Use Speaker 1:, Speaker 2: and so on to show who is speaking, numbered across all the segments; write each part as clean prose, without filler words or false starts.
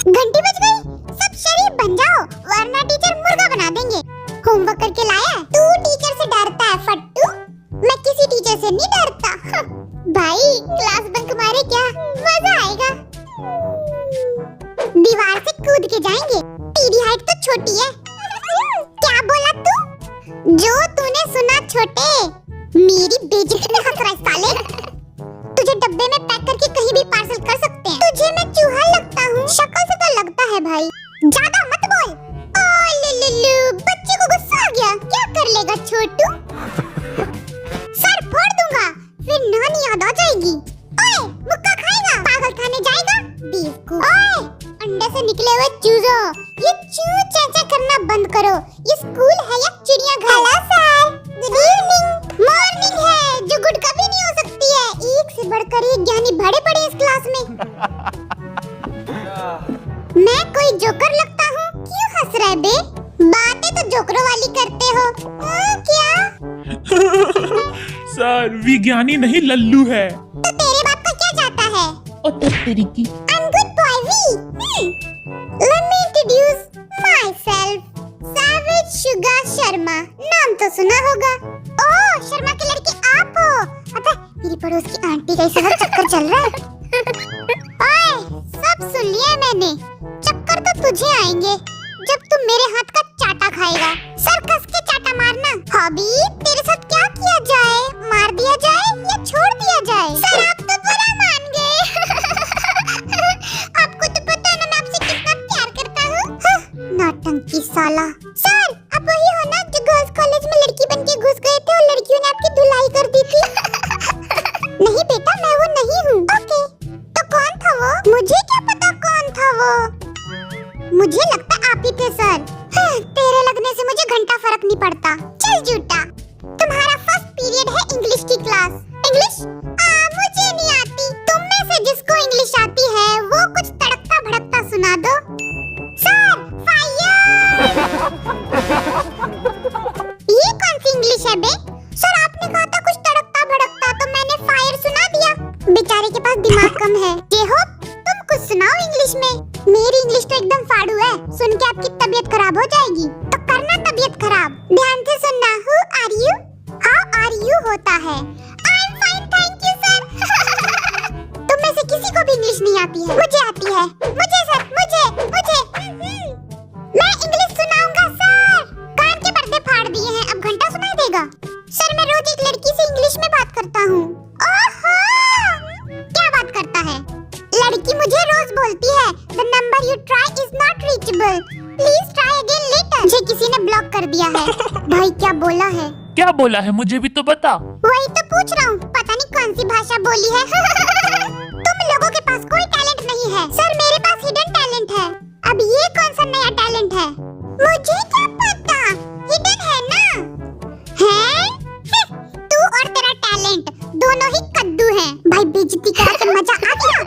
Speaker 1: घंटी बज गई, सब शरीफ बन जाओ वरना टीचर मुर्गा बना देंगे। होमवर्क करके लाया? तू टीचर से डरता है फट्टू? मैं किसी टीचर से नहीं डरता। भाई क्लास बंक मारे क्या, मजा आएगा। दीवार से कूद के जाएंगे, तेरी हाइट तो छोटी है। क्या बोला तू? जो तूने सुना छोटे, मेरी बेइज्जती में हंस रहा है साले। तुझे डब्बे में पैक करके कहीं भी पार्सल कर सकते हैं। तुझे मैं चूहा लगता हूँ? शक्ल से तो लगता है भाई। ज्यादा मत बोल। बच्चे को गुस्सा आ गया, क्या कर लेगा छोटू? सर फोड़ दूंगा, फिर नानी याद आ जाएगी। ओए मुक्का खाएगा, पागल खाने जाएगा बेवकूफ। ओए अंडे से निकले हुए चूजो, ये चू चाचा करना बंद करो। ये स्कूल है या चिड़ियाघर? Hello sir, good evening. Morning है जो गुड कभी नहीं हो सकती है। एक से बढ़कर एक ज्ञानी भरे पड़े इस क्लास में। मैं कोई जोकर लगता हूँ? क्यों हंस रहे बे? बातें तो जोकरों वाली करते हो। क्या?
Speaker 2: सर विज्ञानी नहीं लल्लू है।
Speaker 1: तो तेरे बाप का क्या जाता है?
Speaker 2: और तेरी की।
Speaker 1: I'm good boy V. Let me introduce myself. Savage Sugar Sharma. नाम तो सुना होगा। ओह शर्मा के लड़के आप हो? अबे मेरी पड़ोस की आंटी का इस वक्त चक्कर चल रहा है। ओए सब सुन लिया मैंने। चक्कर तो तुझे आएंगे जब तुम मेरे हाथ का चाटा खाएगा। सर कस के चाटा मारना। हॉबी तेरे साथ क्या किया जाए? मार दिया जाए या छोड़ दिया जाए? सर आप तो बुरा मान गए। आपको तो पता है ना मैं आपसे कितना प्यार करता हूँ। नौटंकी साला। सर आप वही हो ना जो गर्ल्स कॉलेज में लड़की बन के घुस गए थे और लड़कियों ने आपकी धुलाई कर दी थी? नहीं बेटा मैं वो नहीं हूँ। ओके तो कौन था वो? मुझे क्या पता कौन था वो। मुझे लगता आप ही थे सर। तेरे लगने से मुझे घंटा फर्क नहीं पड़ता। चल झूठा। तुम्हारा फर्स्ट पीरियड है इंग्लिश की क्लास। इंग्लिश? मुझे नहीं आती। तुम में से जिसको इंग्लिश आती है वो कुछ तड़कता भड़कता सुना दो। Sir fire. ये कौन सी इंग्लिश है बे? सर आपने कहा था कुछ तड़कता भड़कता तो मैंने फायर सुना दिया। बेचारे के पास दिमाग कम है। ये होप तुम कुछ सुनाओ इंग्लिश में। मेरी इंग्लिश तो एकदम फाड़ू है, सुन के आपकी तबीयत खराब हो जाएगी। तो करना तबीयत खराब। ध्यान से सुनना। Who are you? How are you होता है। I'm fine, thank you sir। तुम में से किसी को भी इंग्लिश नहीं आती है? मुझे आती है। मुझे सर, मुझे। मैं इंग्लिश सुनाऊंगा सर। कान के पर्दे फाड़ दिए हैं, अब घंटा सुनाई देगा। सर मैं रोज एक लड़की से इंग्लिश में बात करता हूँ। ओहो क्या बात करता है? लड़की मुझे रोज बोलती है The number you try is not reachable. Please try again later. मुझे किसी ने ब्लॉक कर दिया है। भाई क्या बोला है?
Speaker 2: क्या बोला है मुझे भी तो बता।
Speaker 1: वही तो पूछ रहा हूँ, पता नहीं कौन सी भाषा बोली है। तुम लोगों के पास कोई टैलेंट नहीं है। सर मेरे पास हिडन टैलेंट है। अब ये कौन सा नया टैलेंट है? मुझे क्या पता, हिडन है ना। है? तू और तेरा टैलेंट दोनों ही कद्दू हैं। भाई बेइज्जती करा के मजा आ गया।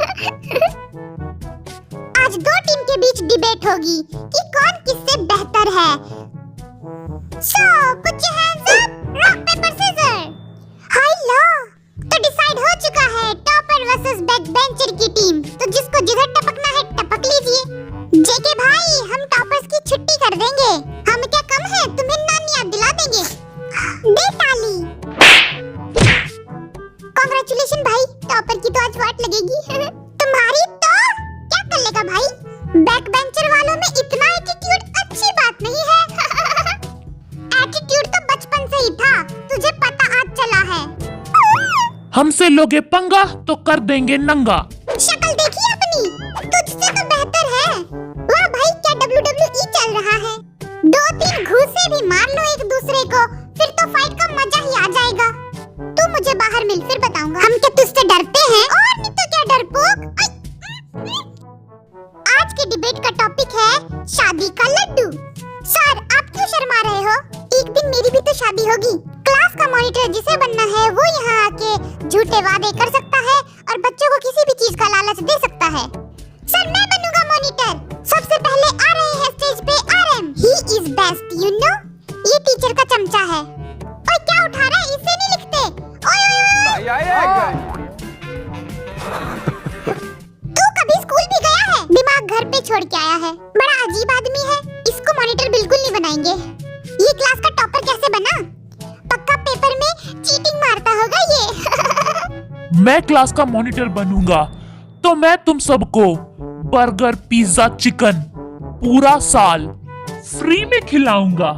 Speaker 1: आज दो टीम के बीच डिबेट होगी कि कौन किससे बेहतर है। So put your hands up. Rock paper scissors. हाय लो, तो डिसाइड हो चुका है टॉपर वर्सेस बैक बेंचर की टीम। तो जिसको जिधर टपकना है टपक लीजिए। जेके भाई हम टॉपर्स की छुट्टी कर देंगे। हम क्या कम है, तुम्हें नानी याद दिला देंगे। दे ताली। कांग्रेचुलेशन भाई, टॉपर की तो आज वाट लगेगी। तुम्हारी तो क्या कर लेगा भाई? बैक बेंचर वालों में इतना एटीट्यूड अच्छी बात नहीं है। एटीट्यूड तो बचपन से ही था, तुझे पता आज चला है।
Speaker 2: हमसे लोगे पंगा तो कर देंगे नंगा।
Speaker 1: शक्ल देखी अपनी, तुझसे तो बेहतर है। वाह भाई क्या WWE चल रहा है। 2-3 घूंसे भी मार लो एक दूसरे को, फिर तो फाइट का मजा ही आ जाएगा। तू मुझे बाहर मिल, फिर बताऊंगा। हम क्या तुझसे डरते हैं? और नहीं तो क्या डरपोक। आज के डिबेट का टॉपिक है शादी का लड्डू। सर आप क्यों शर्मा रहे हो? एक दिन मेरी भी तो शादी होगी। क्लास का मॉनिटर जिसे बनना है वो यहाँ आके झूठे वादे कर सकता है और बच्चों को किसी भी चीज का लालच दे सकता है। सर मैं बनूंगा मॉनिटर। सबसे पहले आ रहे हैं स्टेज पे RM। He is best, you know? ये टीचर का चमचा है। ओए क्या उठा रहा है, इससे नहीं लिखते। ओए तू कभी स्कूल भी गया है? दिमाग घर पे छोड़ छोड़ के आया है। बड़ा अजीब आदमी है, इसको मॉनिटर बिल्कुल नहीं बनाएंगे। ये क्लास का टॉपर कैसे बना? पक्का पेपर में चीटिंग मारता होगा ये।
Speaker 2: मैं क्लास का मॉनिटर बनूंगा तो मैं तुम सबको बर्गर, पिज्जा, चिकन पूरा साल फ्री में खिलाऊंगा।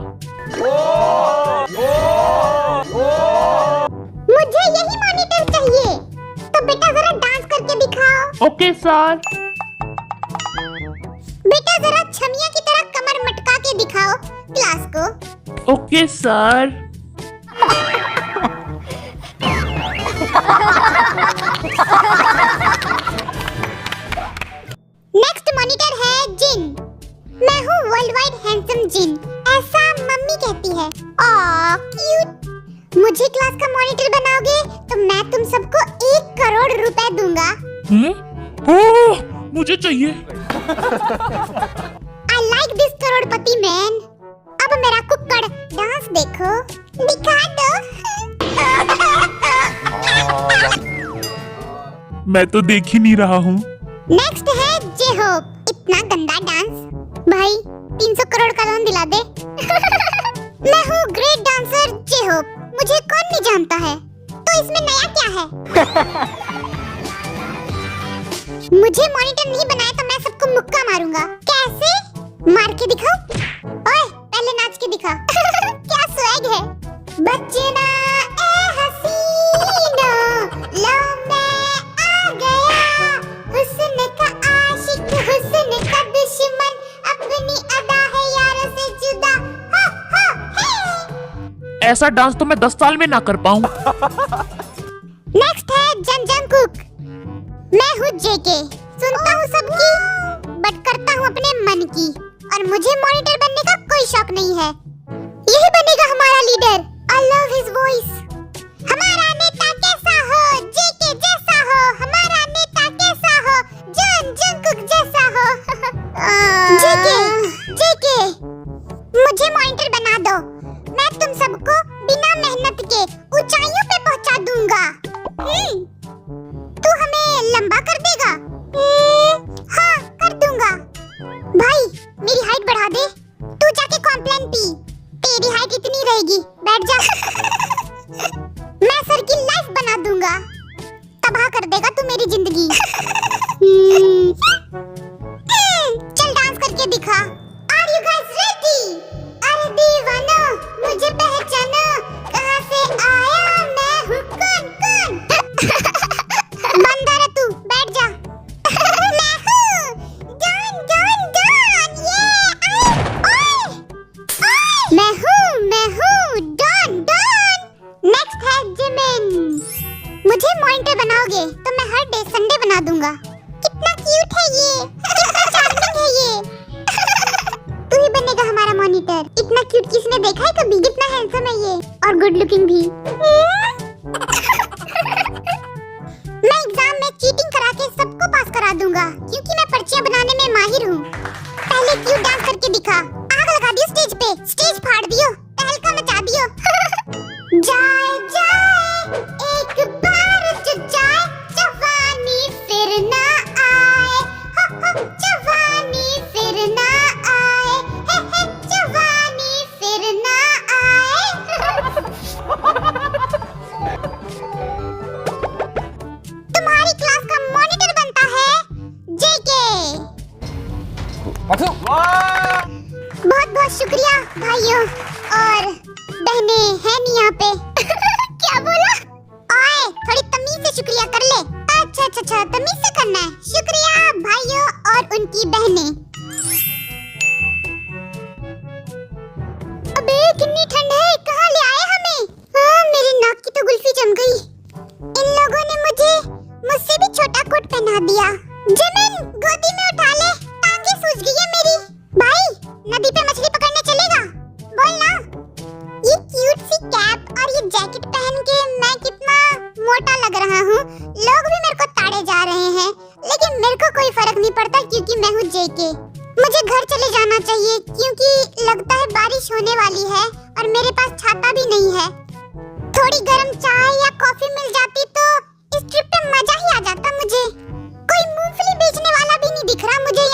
Speaker 1: मुझे यही मॉनिटर चाहिए। तो बेटा जरा डांस करके दिखाओ।
Speaker 2: Okay sir.
Speaker 1: बेटा जरा छमिया की तरह कमर मटका के दिखाओ क्लास को।
Speaker 2: Okay sir.
Speaker 1: नेक्स्ट मॉनिटर है जिन। मैं हूँ वर्ल्ड वाइड हैंडसम जिन, ऐसा मम्मी कहती है। ऑ क्यूट। मुझे क्लास का मॉनिटर बनाओगे तो मैं तुम सबको 1 करोड़ रुपए दूंगा।
Speaker 2: ओह, मुझे चाहिए।
Speaker 1: I like this Crorepati man. अब मेरा कुक्कड़ डांस देखो, दिखा दो।
Speaker 2: मैं तो देख ही नहीं रहा हूँ।
Speaker 1: नेक्स्ट है जे-होप। इतना गंदा डांस। भाई 300 करोड़ का लोन दिला दे। मैं हूँ ग्रेट डांसर जे-होप। मुझे कौन नहीं जानता है, तो इसमें नया क्या है? मुझे मॉनिटर नहीं बनाया तो मैं सबको मुक्का मारूंगा। कैसे? मार के दिखाओ। ओए, पहले नाच के दिखा। क्या स्वैग है। बचना ए हसीना, लो मैं आ गया। हुस्न का आशिक, हुस्न का दुश्मन, अपनी अदा है यारों से जुदा। हा हा हे।
Speaker 2: ऐसा डांस तो मैं 10 साल में ना कर पाऊँ।
Speaker 1: नेक्स्ट है जन जन कुक। मैं हूँ जेके। सुनता हूँ सबकी, बट करता हूँ अपने मन की। और मुझे मॉनिटर बनने का कोई शौक नहीं है। यही बनेगा हमारा leader. I love his voice. हमारा नेता कैसा हो, जेके जैसा हो। हमारा नेता कैसा हो, जन जन कुक जैसा हो। जेके, जेके, मुझे मॉनिटर बना दो। मैं तुम सबको बिना मेहनत के ऊंचाइयों पे पहुंचा दूंगा। तू हमें लंबा कर देगा? हाँ, कर दूंगा। भाई, मेरी हाइट बढ़ा दे। तू जाके कॉम्प्लेन पी। तेरी हाइट इतनी रहेगी, बैठ जा। मैं सर की लाइफ बना दूंगा। तबाह कर देगा तू मेरी जिंदगी। चल डांस करके दिखा। Are you guys ready? अरे दीवानो, मुझे पहचानो। कहाँ से आया मैं हूँ कौन कौन? बंदर है तू, बैठ जा। मैं हूँ डॉन डॉन डॉन। ओए, मैं हूँ डॉन डॉन। नेक्स्ट है जिमिन। मुझे मॉनिटर बनाओगे तो मैं हर डे संडे बना दूंगा। कितना क्यूट है ये, कितना चार्मिंग है ये। तू ही बनेगा हमारा मॉनिटर। इतना क्यूट किसने देखा है कभी? कितना हैंडसम है ये, और गुड लुकिंग भी। मैं एग्जाम में चीटिंग करा के सबको पास करा दूंगा, क्योंकि मैं पर्चियां बनाने में माहिर हूँ। पहले क्यूट डांस करके दिखा। आग लगा दियो स्टेज पे, स्टेज फाड़ दियो, तहलका मचा दियो। जाए जाए एक बार जो जाए, जवानी फिर ना आए। हो जवानी फिर ना आए। हे जवानी फिर ना आए। तुम्हारी क्लास का मॉनिटर बनता है जेके। बहुत बहुत शुक्रिया भाइयों और बहनें हैं नहीं यहाँ पे। क्या बोला? ओए, थोड़ी तमीज से शुक्रिया कर ले। अच्छा, तमीज से करना है। शुक्रिया भाइयों और उनकी बहनें। अबे कितनी ठंड है, कहाँ ले आए हमें? हाँ, मेरी नाक की तो गुल्फी जम गई। इन लोगों ने मुझसे भी छोटा कोट पहना दिया। जिमिन, गोदी में उठा ले, टांगे सूज गई है मेरी। भाई, नदी पे मछली पकड़ने चलेगा? बोल ना। ये क्यूट सी कैप और ये जैकेट पहन के मैं कितना मोटा लग रहा हूँ। लोग भी मेरे को ताड़े जा रहे हैं, लेकिन मेरे को कोई फर्क नहीं पड़ता क्योंकि मैं हूँ जेके। मुझे घर चले जाना चाहिए क्योंकि लगता है बारिश होने वाली है और मेरे पास छाता भी नहीं है। थोड़ी गर्म चाय या कॉफी मिल जाती तो इस ट्रिप पे मजा ही आ जाता मुझे। कोई मूंगफली बेचने वाला भी नहीं दिख रहा मुझे